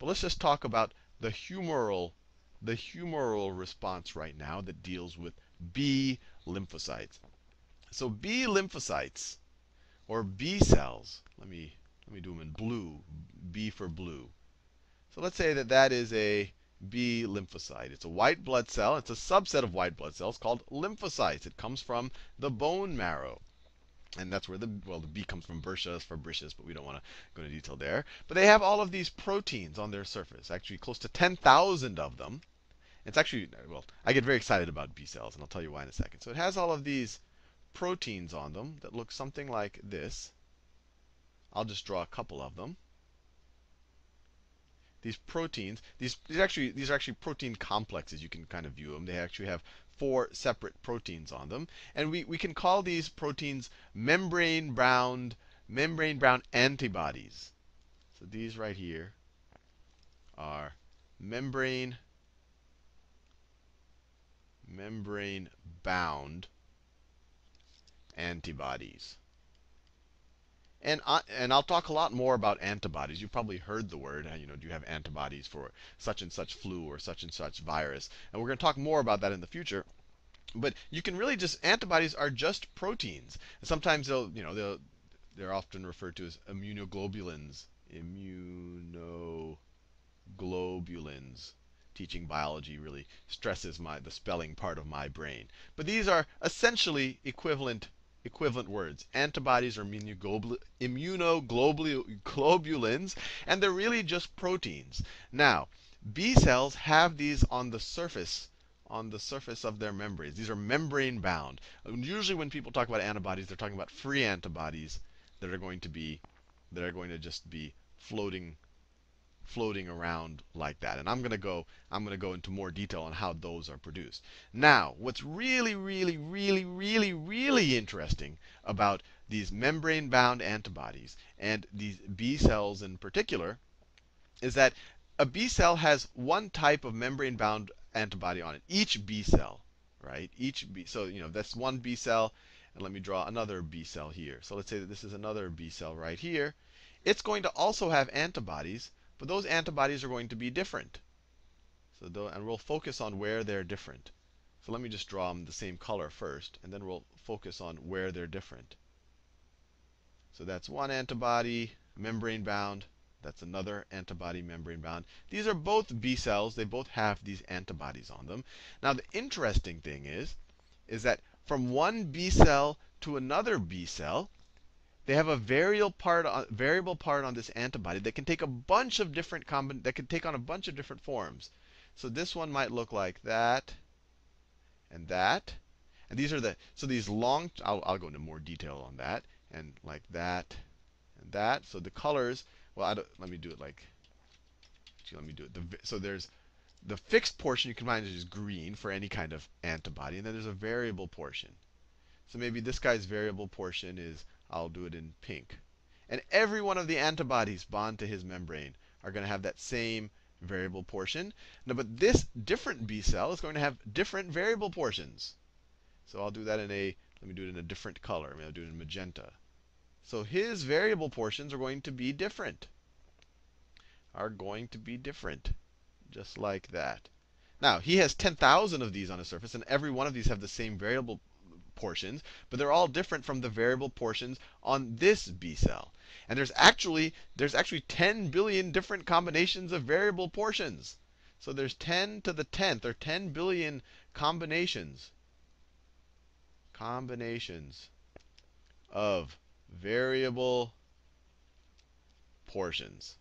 But let's just talk about the humoral response right now that deals with B lymphocytes. So B lymphocytes, or B cells, let me do them in blue, B for blue. So let's say that that is a B lymphocyte. It's a white blood cell. It's a subset of white blood cells called lymphocytes. It comes from the bone marrow. And that's where the B comes from Bersha's, Fabricius, but we don't want to go into detail there. But they have all of these proteins on their surface, actually close to 10,000 of them. It's actually, well, I get very excited about B cells, and I'll tell you why in a second. So it has all of these proteins on them that look something like this. I'll just draw a couple of them. These proteins, these are actually protein complexes. You can kind of view them. They actually have 4 separate proteins on them. And we can call these proteins membrane-bound antibodies. So these right here are membrane-bound antibodies. And I'll talk a lot more about antibodies. You've probably heard the word. Do you have antibodies for such and such flu or such and such virus? And we're going to talk more about that in the future. But you can really just, antibodies are just proteins. And sometimes they're often referred to as immunoglobulins. Immunoglobulins. Teaching biology really stresses the spelling part of my brain. But these are essentially equivalent words. Antibodies are immunoglobulins, and they're really just proteins. Now, B cells have these on the surface of their membranes. These are membrane bound. Usually when people talk about antibodies, they're talking about free antibodies that are going to just be floating around like that. And I'm going to go into more detail on how those are produced. Now, what's really, really, really, really, really interesting about these membrane-bound antibodies, and these B cells in particular, is that a B cell has one type of membrane-bound antibody on it. Each B cell, right? So that's one B cell. And let me draw another B cell here. So let's say that this is another B cell right here. It's going to also have antibodies, but those antibodies are going to be different. And we'll focus on where they're different. So let me just draw them the same color first, and then we'll focus on where they're different. So that's one antibody, membrane bound. That's another antibody, membrane bound. These are both B cells. They both have these antibodies on them. Now the interesting thing is that from one B cell to another B cell, they have a variable part on this antibody that can take a bunch of different that can take on a bunch of different forms. So this one might look like that, and that, and these are these long. I'll go into more detail on that, and like that, and that. So the colors. Well, let me do it like. Actually, let me do it. So there's the fixed portion. You can find is green for any kind of antibody, and then there's a variable portion. So maybe this guy's variable portion is, I'll do it in pink. And every one of the antibodies bound to his membrane are going to have that same variable portion. Now, but this different B cell is going to have different variable portions. So I'll do that let me do it in a different color. I'll do it in magenta. So his variable portions are going to be different. Just like that. Now, he has 10,000 of these on his surface, and every one of these have the same variable portions, but they're all different from the variable portions on this B cell. And there's actually 10 billion different combinations of variable portions. So there's 10 to the 10th, or 10 billion combinations of variable portions.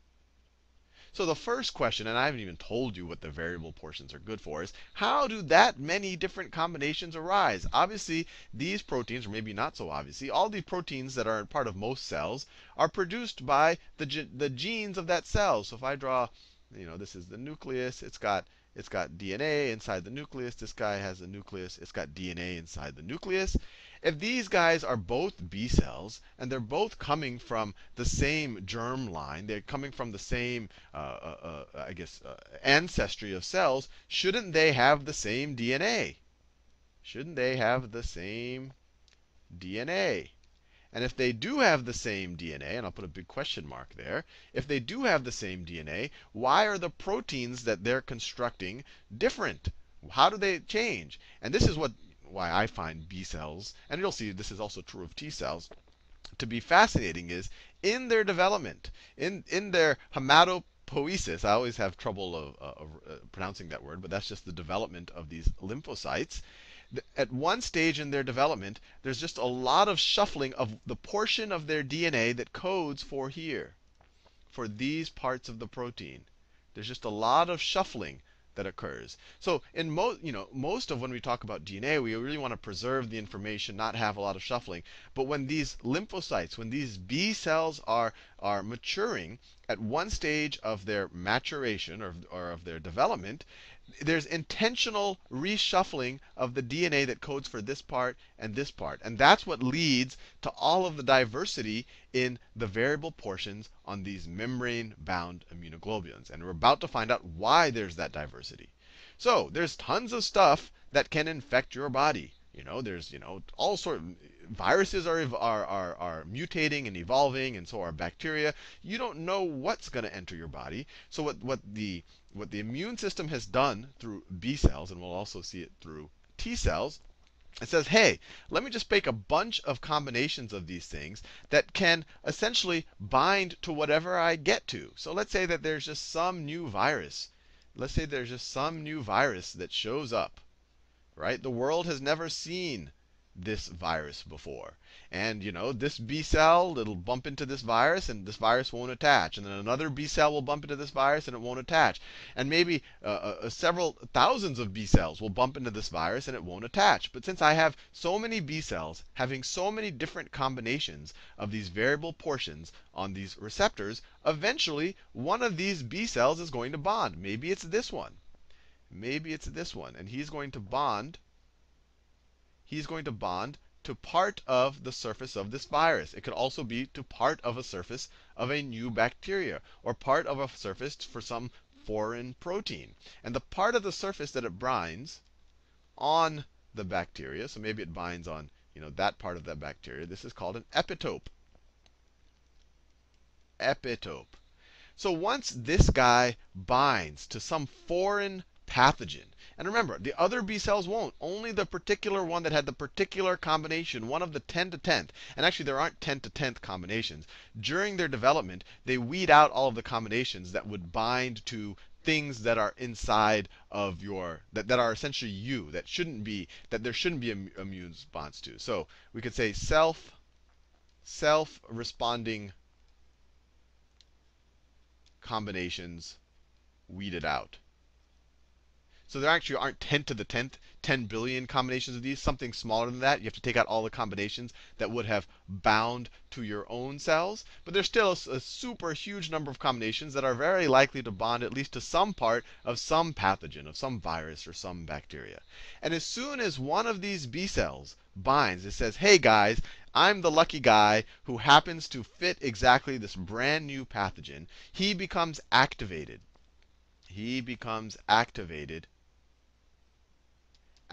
So the first question, and I haven't even told you what the variable portions are good for, is how do that many different combinations arise? Obviously, these proteins, or maybe not so obviously, all the proteins that are part of most cells are produced by the genes of that cell. So if I draw, this is the nucleus. It's got DNA inside the nucleus. This guy has a nucleus. It's got DNA inside the nucleus. If these guys are both B cells, and they're both coming from the same germ line, they're coming from the same, ancestry of cells, shouldn't they have the same DNA? Shouldn't they have the same DNA? And if they do have the same DNA, and I'll put a big question mark there, if they do have the same DNA, why are the proteins that they're constructing different? How do they change? And this is why I find B cells, and you'll see this is also true of T cells, to be fascinating is in their development, in their hematopoiesis. I always have trouble pronouncing that word, but that's just the development of these lymphocytes. At one stage in their development, there's just a lot of shuffling of the portion of their DNA that codes for here, for these parts of the protein. There's just a lot of shuffling that occurs. So in most of when we talk about DNA, we really want to preserve the information, not have a lot of shuffling. But when these lymphocytes, when these B cells are maturing at one stage of their maturation or of their development, there's intentional reshuffling of the DNA that codes for this part and this part. And that's what leads to all of the diversity in the variable portions on these membrane-bound immunoglobulins. And we're about to find out why there's that diversity. So there's tons of stuff that can infect your body. There's all sorts. Viruses are mutating and evolving, and so are bacteria. You don't know what's going to enter your body. So what the immune system has done through B cells, and we'll also see it through T cells, it says, hey, let me just make a bunch of combinations of these things that can essentially bind to whatever I get to. So let's say that there's just some new virus. Let's say there's just some new virus that shows up. Right? The world has never seen this virus before. And this B cell, it'll bump into this virus, and this virus won't attach. And then another B cell will bump into this virus, and it won't attach. And maybe several thousands of B cells will bump into this virus, and it won't attach. But since I have so many B cells having so many different combinations of these variable portions on these receptors, eventually one of these B cells is going to bond. Maybe it's this one. Maybe it's this one, and he's going to bond to part of the surface of this virus. It could also be to part of a surface of a new bacteria, or part of a surface for some foreign protein. And the part of the surface that it binds on the bacteria, so maybe it binds on that part of that bacteria, this is called an epitope. Epitope. So once this guy binds to some foreign pathogen. And remember, the other B cells won't. Only the particular one that had the particular combination, one of the 10 to 10th. And actually, there aren't 10 to 10th combinations. During their development, they weed out all of the combinations that would bind to things that are inside of that are essentially you, that there shouldn't be immune response to. So we could say self-responding combinations weeded out. So there actually aren't 10 to the 10th, 10 billion combinations of these, something smaller than that. You have to take out all the combinations that would have bound to your own cells. But there's still a super huge number of combinations that are very likely to bond at least to some part of some pathogen, of some virus or some bacteria. And as soon as one of these B cells binds, it says, hey guys, I'm the lucky guy who happens to fit exactly this brand new pathogen. He becomes activated. He becomes activated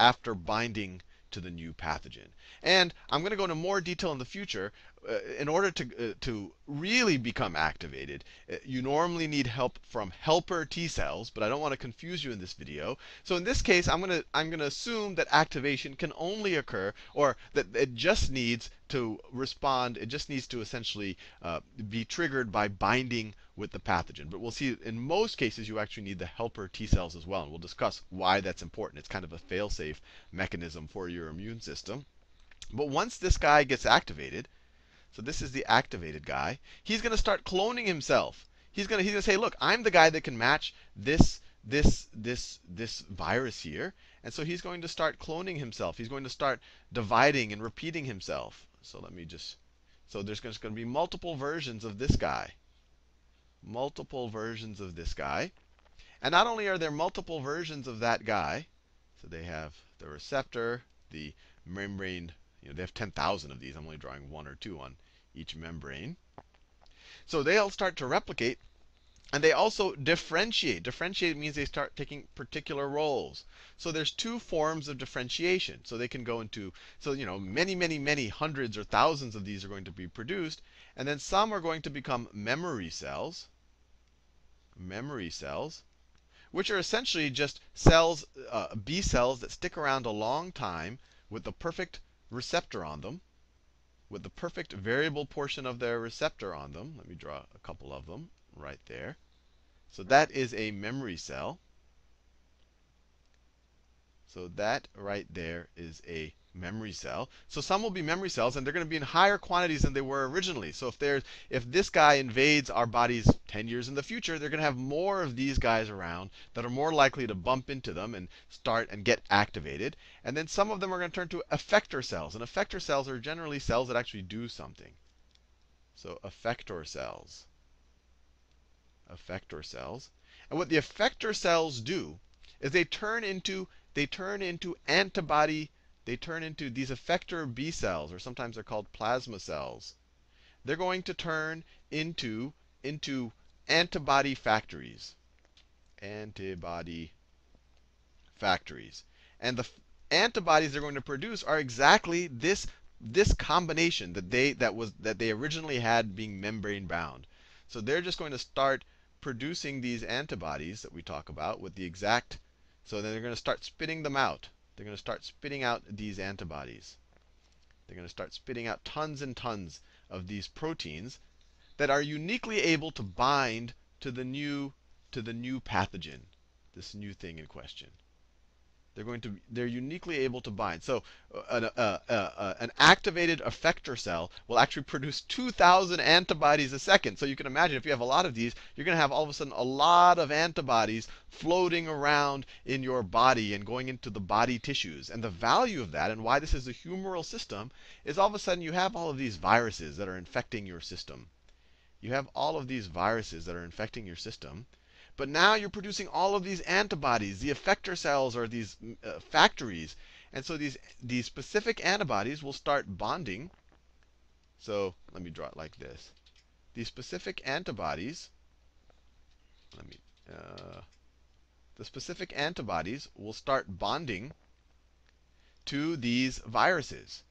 after binding to the new pathogen. And I'm going to go into more detail in the future. In order to really become activated, you normally need help from helper T cells, but I don't want to confuse you in this video. So in this case, I'm going to assume that activation can only occur, or that it just needs to respond. It just needs to essentially be triggered by binding with the pathogen. But we'll see in most cases you actually need the helper T cells as well, and we'll discuss why that's important. It's kind of a fail-safe mechanism for your immune system. But once this guy gets activated, so this is the activated guy, he's going to start cloning himself. He's going to say, look, I'm the guy that can match this virus here. And so he's going to start cloning himself. He's going to start dividing and repeating himself. So so there's going to be multiple versions of this guy. Multiple versions of this guy. And not only are there multiple versions of that guy, so they have the receptor, the membrane, they have 10,000 of these. I'm only drawing one or two on each membrane. So they'll start to replicate And they also differentiate. Differentiate means they start taking particular roles. So there's two forms of differentiation. So they can go into, so many, many, many hundreds or thousands of these are going to be produced. And then some are going to become memory cells, which are essentially just cells, B cells that stick around a long time with the perfect receptor on them, with the perfect variable portion of their receptor on them. Let me draw a couple of them right there. So that is a memory cell. So that right there is a memory cell. So some will be memory cells, and they're going to be in higher quantities than they were originally. So if this guy invades our bodies 10 years in the future, they're going to have more of these guys around that are more likely to bump into them and start and get activated. And then some of them are going to turn to effector cells. And effector cells are generally cells that actually do something. So effector cells. Effector cells. And what the effector cells do is they turn into antibody. They turn into these effector B cells, or sometimes they're called plasma cells. They're going to turn into antibody factories. Antibody factories. And the antibodies they're going to produce are exactly this combination that they originally had being membrane bound. So they're just going to start producing these antibodies that we talk about with the exact. So then they're going to start spitting them out. They're going to start spitting out these antibodies. They're going to start spitting out tons and tons of these proteins that are uniquely able to bind to the new pathogen, this new thing in question. They're uniquely able to bind. So an activated effector cell will actually produce 2,000 antibodies a second. So you can imagine if you have a lot of these, you're going to have all of a sudden a lot of antibodies floating around in your body and going into the body tissues. And the value of that, and why this is a humoral system, is all of a sudden you have all of these viruses that are infecting your system. You have all of these viruses that are infecting your system. But now you're producing all of these antibodies. The effector cells are these factories. And so these specific antibodies will start bonding. So let me draw it like this. These specific antibodies, the specific antibodies will start bonding to these viruses.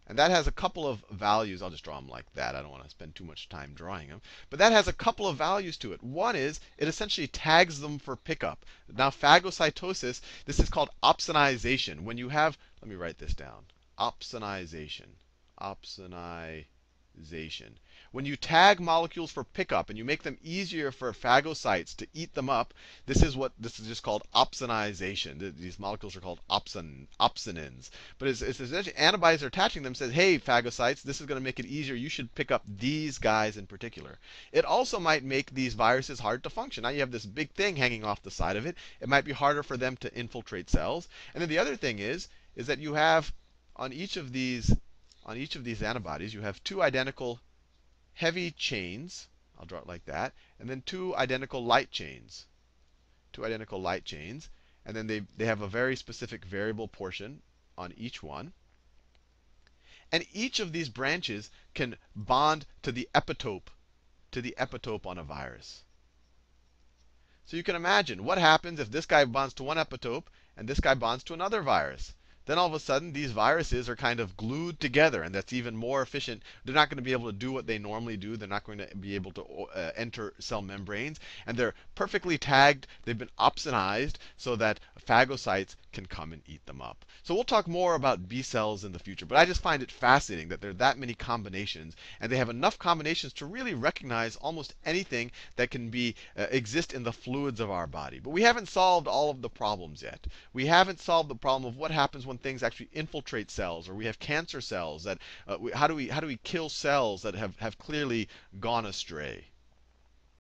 And that has a couple of values. I'll just draw them like that. I don't want to spend too much time drawing them. But that has a couple of values to it. One is it essentially tags them for pickup. Now, phagocytosis, this is called opsonization. When you have, let me write this down. Opsonization. Opsonization. When you tag molecules for pickup and you make them easier for phagocytes to eat them up, this is just called opsonization. These molecules are called opsonins. But it's essentially antibodies are attaching them, says, hey, phagocytes, this is going to make it easier. You should pick up these guys in particular. It also might make these viruses hard to function. Now you have this big thing hanging off the side of it. It might be harder for them to infiltrate cells. And then the other thing is that you have on each of these antibodies, you have two identical heavy chains. I'll draw it like that. And then two identical light chains. Two identical light chains. And then they have a very specific variable portion on each one. And each of these branches can bond to the epitope on a virus. So you can imagine what happens if this guy bonds to one epitope and this guy bonds to another virus. Then all of a sudden, these viruses are kind of glued together, and that's even more efficient. They're not going to be able to do what they normally do. They're not going to be able to enter cell membranes. And they're perfectly tagged. They've been opsonized so that phagocytes can come and eat them up. So we'll talk more about B cells in the future. But I just find it fascinating that there are that many combinations, and they have enough combinations to really recognize almost anything that can exist in the fluids of our body. But we haven't solved all of the problems yet. We haven't solved the problem of what happens when things actually infiltrate cells, or we have cancer cells that how do we kill cells that have clearly gone astray.